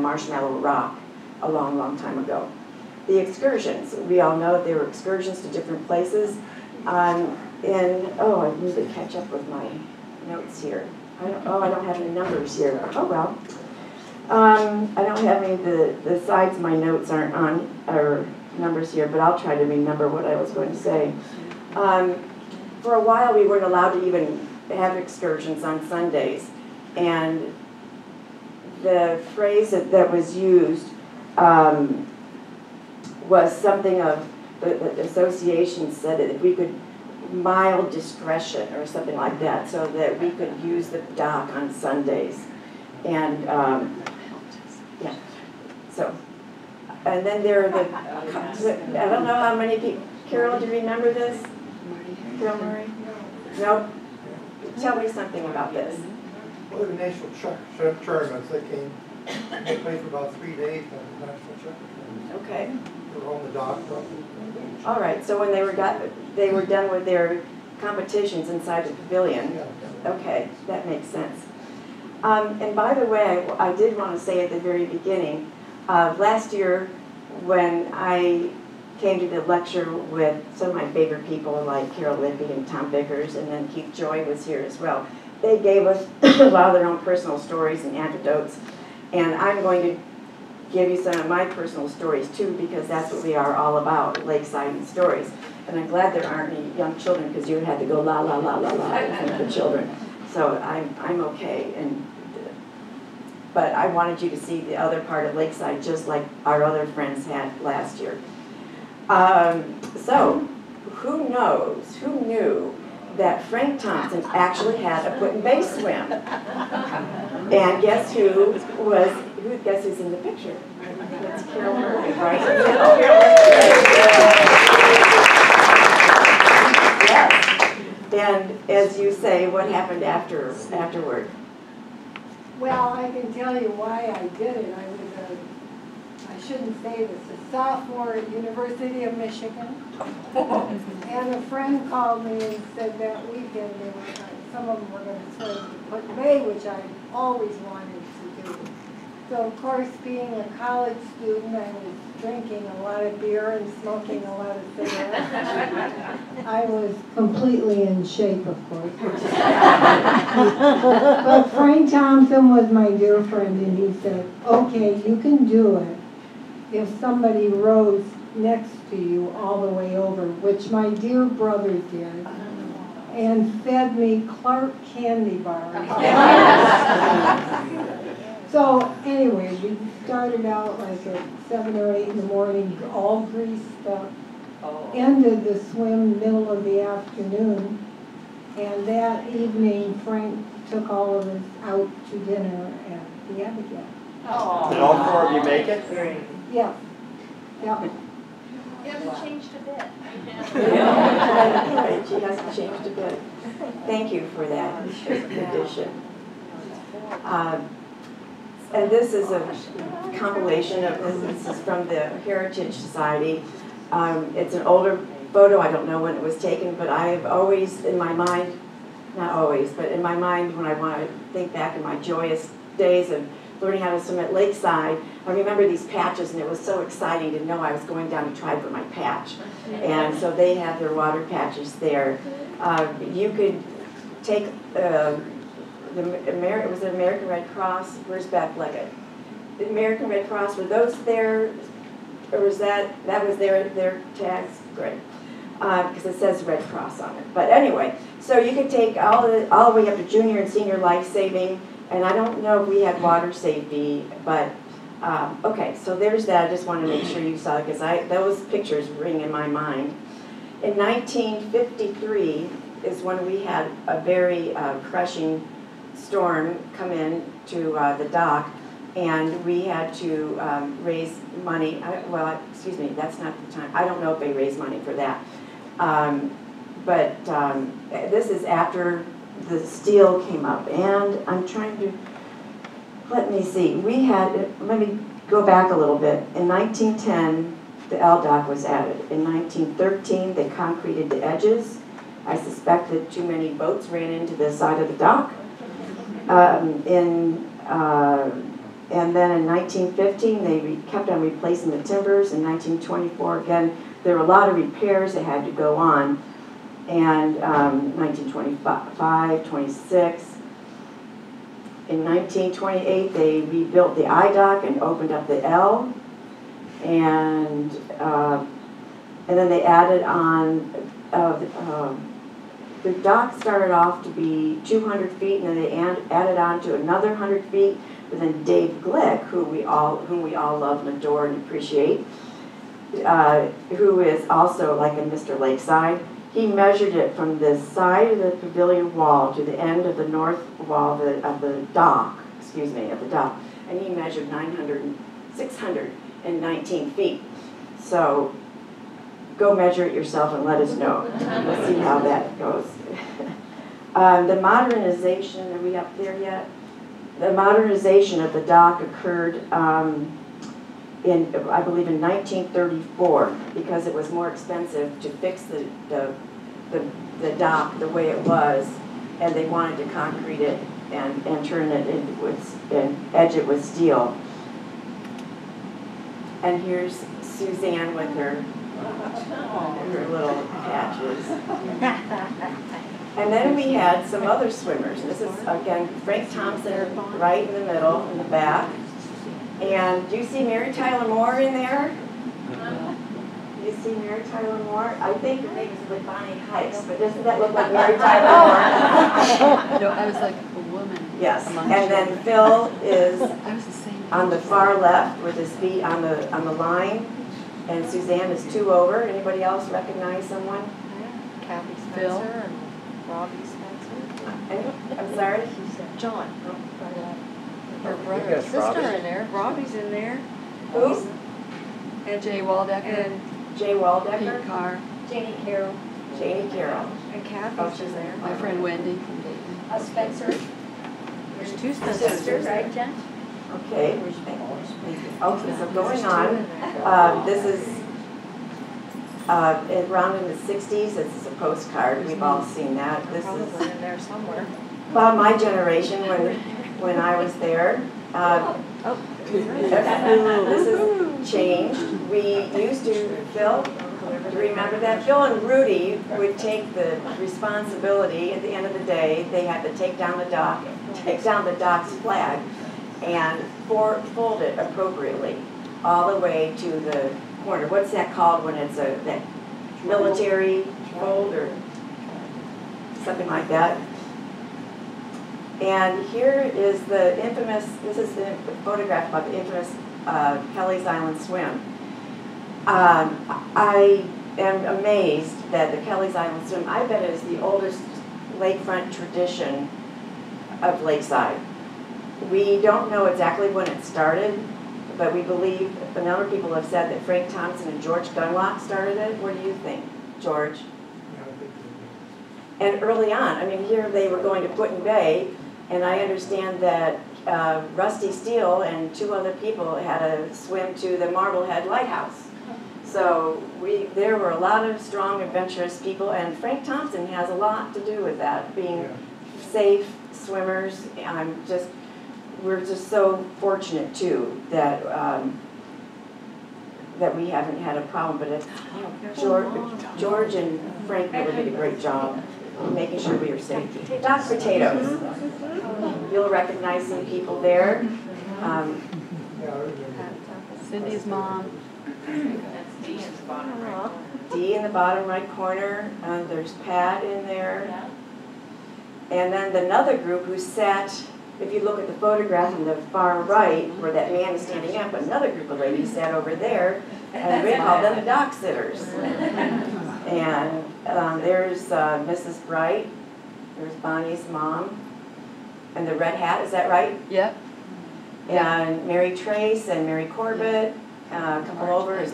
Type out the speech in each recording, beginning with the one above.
Marshmallow Rock a long, long time ago. The excursions, we all know there were excursions to different places. Oh, I need to catch up with my notes here. I don't have any numbers here. Oh, well. I don't have any of the sides of my notes aren't on, or numbers here, but I'll try to remember what I was going to say. For a while, we weren't allowed to even have excursions on Sundays. And the phrase that was used was something of, the association said that if we could, mild discretion or something like that, so that we could use the dock on Sundays. And yeah, so, and then there are I don't know how many people, Carol, do you remember this? Carol Murray? No? Tell me something about this. Well, the national tournaments, they played for about 3 days on the national tournament. Okay. They were on the dock. All right, so when they were done with their competitions inside the pavilion. Okay, that makes sense. And by the way, I did want to say at the very beginning, last year when I came to the lecture with some of my favorite people like Carol Lippy and Tom Vickers, and then Keith Joy was here as well. They gave us a lot of their own personal stories and anecdotes, and I'm going to give you some of my personal stories too, because that's what we are all about, Lakeside and stories. And I'm glad there aren't any young children, because you had to go la la la la la with the children. So I'm okay. But I wanted you to see the other part of Lakeside, just like our other friends had last year. So, who knew that Frank Thompson actually had a put-in-base swim? And guess who's in the picture? That's Carol Murray, right? Yes. And as you say, what happened afterward? Well, I can tell you why I did it. I shouldn't say this, a sophomore at University of Michigan. And a friend called me and said that weekend some of them were going to swim to Put Bay, which I always wanted to do. So, of course, being a college student, I was drinking a lot of beer and smoking a lot of cigarettes. I was completely in shape, of course. But Frank Thompson was my dear friend, and he said, okay, you can do it if somebody rows next to you all the way over, which my dear brother did, and fed me Clark candy bars. So anyway, we started out like at 7 or 8 in the morning, all greased up, ended the swim middle of the afternoon, and that evening Frank took all of us out to dinner at the Abigail. Did all 4 of you make it? Yeah. Yeah. You haven't changed a bit. Right, she hasn't changed a bit. Thank you for that addition. And this is a compilation of this is from the Heritage Society. It's an older photo. I don't know when it was taken, but I've always in my mind, not always, but in my mind when I want to think back in my joyous days of learning how to swim at Lakeside, I remember these patches, and it was so exciting to know I was going down to try for my patch. And so they have their water patches there. You could take it was the American Red Cross. Where's Beth Leggett? The American Red Cross, were those there, or was that was their tags? Great, because it says Red Cross on it. But anyway, so you could take all the way up to junior and senior life saving, and I don't know if we had water safety, but okay, so there's that. I just want to make sure you saw it, because those pictures ring in my mind. In 1953 is when we had a very crushing storm come in to the dock, and we had to raise money. Excuse me, that's not the time. I don't know if they raised money for that. But this is after the steel came up, and I'm trying to, let me see. Let me go back a little bit. In 1910, the L dock was added. In 1913, they concreted the edges. I suspect that too many boats ran into the side of the dock. In And then in 1915, they kept on replacing the timbers. In 1924, again, there were a lot of repairs that had to go on. And 1925, 26. In 1928, they rebuilt the I dock and opened up the L. And then they added on, the dock started off to be 200 feet, and then they added on to another 100 feet. But then Dave Glick, whom we all love and adore and appreciate, who is also like a Mr. Lakeside, he measured it from the side of the pavilion wall to the end of the north wall of the dock, and he measured 619 feet. So go measure it yourself and let us know. We'll see how that goes. The modernization, are we up there yet? The modernization of the dock occurred I believe in 1934, because it was more expensive to fix the dock the way it was, and they wanted to concrete it and turn it into wood and edge it with steel. And here's Suzanne with her little patches. And then we had some other swimmers. This is, again, Frank Thompson right in the middle, in the back. And do you see Mary Tyler Moore in there? Do you see Mary Tyler Moore? I think her name is Bonnie Heiss, but doesn't that look like Mary Tyler Moore? No, I was like a woman. Yes. And then Phil is I was the same. on the far left with his feet on the line. And Suzanne is 2 over. Anybody else recognize someone? Kathy Phil. Spencer and Robbie Spencer. I'm sorry? John. Her I brother and guess sister Robbie. in there. Robbie's in there. Who? And Jay Waldecker. And Jay Waldecker? Pete Carr. Janie Carroll. Janie Carroll. And Oh, Kathy's she's in there. My friend Wendy from Dayton. Spencer. There's 2 Sisters. sisters, right, Jen? Okay. Okay, so going on. This is around in the 60s. This is a postcard. We've all seen that. This is Probably in there somewhere. about my generation when I was there. This has changed. We used to, Phil, do you remember that? Phil and Rudy would take the responsibility at the end of the day. They had to take down the dock's flag and fold it appropriately all the way to the corner. What's that called when it's that military fold or something like that? And here is the infamous, this is the photograph of the infamous Kelly's Island Swim. I am amazed that the Kelly's Island Swim, I bet, is the oldest lakefront tradition of Lakeside. We don't know exactly when it started, but we believe, a number of people have said that Frank Thompson and George Dunlop started it. What do you think, George? And early on, I mean, here they were going to Put in Bay, and I understand that Rusty Steele and 2 other people had a swim to the Marblehead Lighthouse. So there were a lot of strong, adventurous people, and Frank Thompson has a lot to do with that, being safe swimmers. We're just so fortunate too that that we haven't had a problem. But it's George and Frank really did a great job making sure we are safe. Dock potatoes. You'll recognize some people there. Cindy's mom. Dee in the bottom right corner. There's Pat in there. And then another group who sat, if you look at the photograph on the far right, where that man is standing up, another group of ladies sat over there, and we call them the dock sitters. And there's Mrs. Bright, there's Bonnie's mom, and the red hat, is that right? Yep. And Mary Trace and Mary Corbett. A couple over is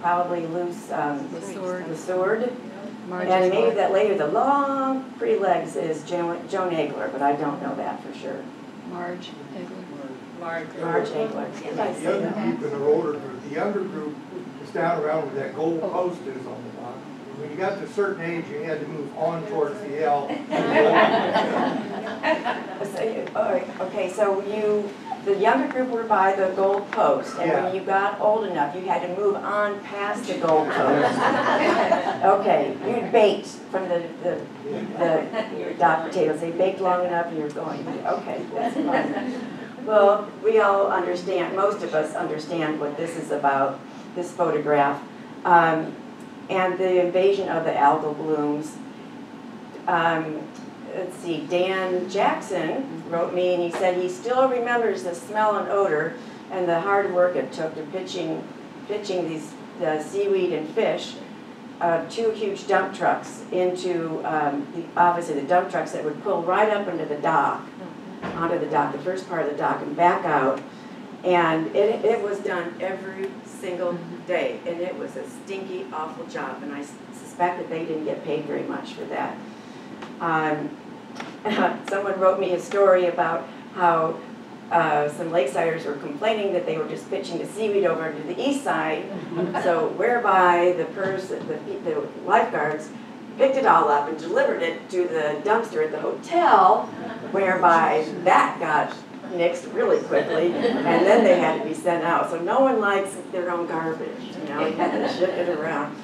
probably Luce the Sword. And maybe that lady with the long, pretty legs is Joan Egler, but I don't know that for sure. Marge Egler. Marge Egler. The younger group and the older group. The younger group is down around where that gold post is on the bottom. When you got to a certain age, you had to move on towards the L. Okay, so the younger group were by the goal post, and Yeah. when you got old enough, you had to move on past the goal post. Okay, you'd baked from the dock potatoes. They baked long enough, and you're going, okay, that's fine. Well, we all understand, most of us understand what this is about, this photograph, and the invasion of the algal blooms. Let's see, Dan Jackson wrote me, and he said he still remembers the smell and odor and the hard work it took to pitching the seaweed and fish, 2 huge dump trucks into, obviously the dump trucks that would pull right up into the dock, onto the dock, the first part of the dock, and back out. And it was done every single day, and it was a stinky, awful job, and I suspect that they didn't get paid very much for that. Someone wrote me a story about how some Lakesiders were complaining that they were just pitching the seaweed over to the east side, so whereby the lifeguards picked it all up and delivered it to the dumpster at the hotel, whereby that got nixed really quickly, and then they had to be sent out. So no one likes their own garbage, you know, you had to ship it around.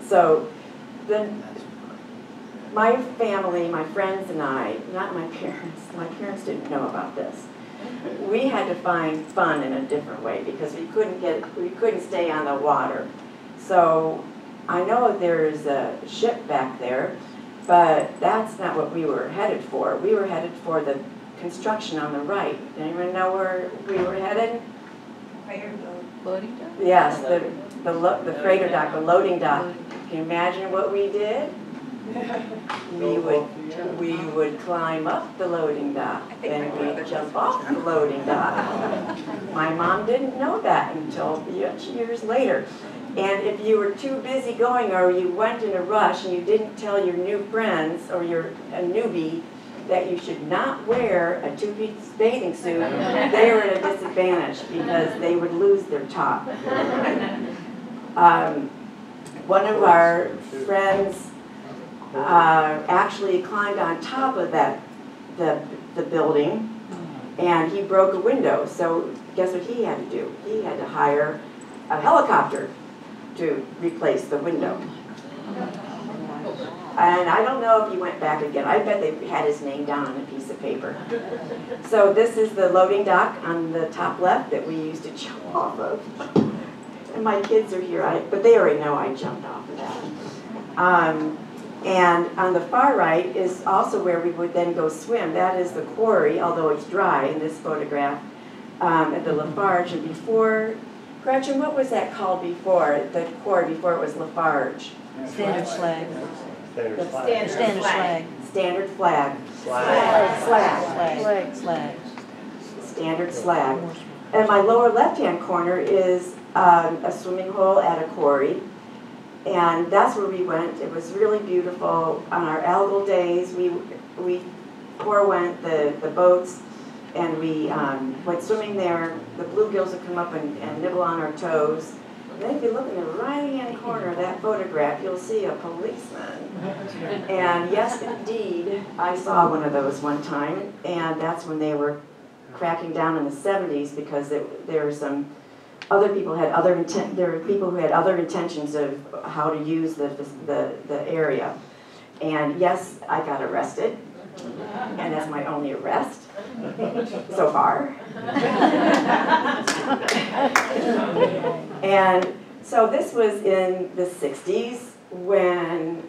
So then my family, my friends and I, not my parents didn't know about this. We had to find fun in a different way because we couldn't stay on the water. So I know there's a ship back there, but that's not what we were headed for. We were headed for the construction on the right. Anyone know where we were headed? Loading dock? Yes, the freighter dock, the loading dock. Can you imagine what we did? We would climb up the loading dock, and we'd jump off the loading dock. My mom didn't know that until years later. And if you were too busy going, or you went in a rush and you didn't tell your new friends, or you're a newbie, that you should not wear a 2-piece bathing suit, they were at a disadvantage because they would lose their top. One of our friends actually climbed on top of the building, and he broke a window. So guess what he had to do? He had to hire a helicopter to replace the window. And I don't know if he went back again. I bet they had his name down on a piece of paper. So this is the loading dock on the top left that we used to jump off of. And my kids are here, but they already know I jumped off of that. And on the far right is also where we would then go swim. That is the quarry, although it's dry in this photograph, at the Lafarge. And before, Gretchen, what was that called before, the quarry before it was Lafarge? Standard slag. Standard flag. Standard slag. Standard flag. Slag. Slag. Standard slag. And my lower left-hand corner is a swimming hole at a quarry. And that's where we went. It was really beautiful. On our algal days, we forewent the boats, and we went swimming there. The bluegills would come up and nibble on our toes. And then if you look in the right-hand corner of that photograph, you'll see a policeman. And yes, indeed, I saw one of those one time, and that's when they were cracking down in the 70s because there were some other people there were people who had other intentions of how to use the area. And yes, I got arrested, and that's my only arrest so far. And so this was in the 60s and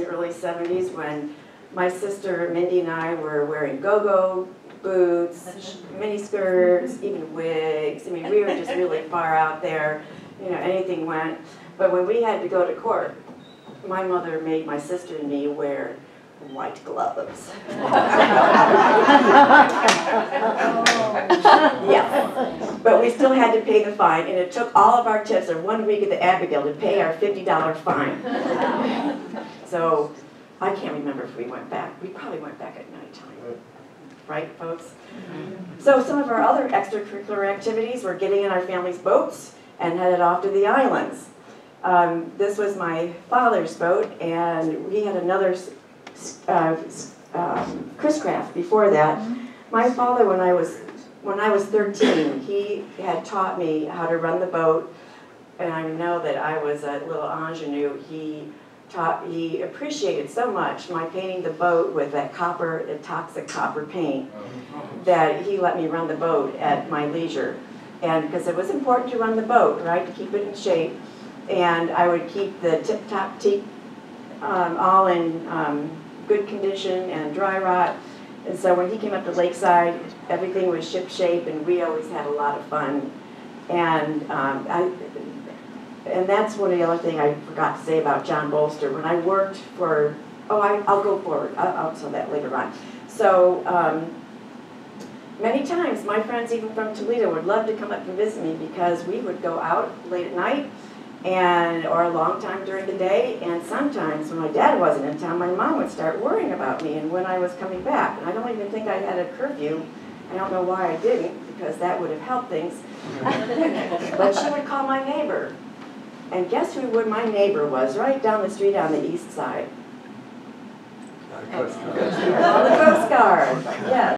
early 70s when my sister Mindy and I were wearing go-go boots, mini skirts, even wigs. I mean, we were just really far out there. You know, anything went. But when we had to go to court, my mother made my sister and me wear white gloves. Yeah. But we still had to pay the fine, and it took all of our tips of 1 week at the Abigail to pay our $50 fine. So I can't remember if we went back. We probably went back at nighttime. Right, folks? So some of our other extracurricular activities were getting in our family's boats and headed off to the islands. This was my father's boat, and we had another Chris Craft before that. My father, when I was 13, he had taught me how to run the boat, and I know that I was a little ingenue. He appreciated so much my painting the boat with that copper, the toxic copper paint, that he let me run the boat at my leisure. And because it was important to run the boat, right, to keep it in shape. And I would keep the tip-top teak all in good condition and dry rot. And so when he came up to Lakeside, everything was ship-shape, and we always had a lot of fun. And and that's one of the other thing I forgot to say about John Bolster. When I worked for, I'll go forward. I'll tell that later on. So many times my friends, even from Toledo, would love to come up and visit me because we would go out late at night or a long time during the day. And sometimes when my dad wasn't in town, my mom would start worrying about me and when I was coming back. And I don't even think I had a curfew. I don't know why I didn't, because that would have helped things. But she would call my neighbor. And guess who my neighbor was, right down the street on the east side? Coast Guard. The Coast Guard, yes.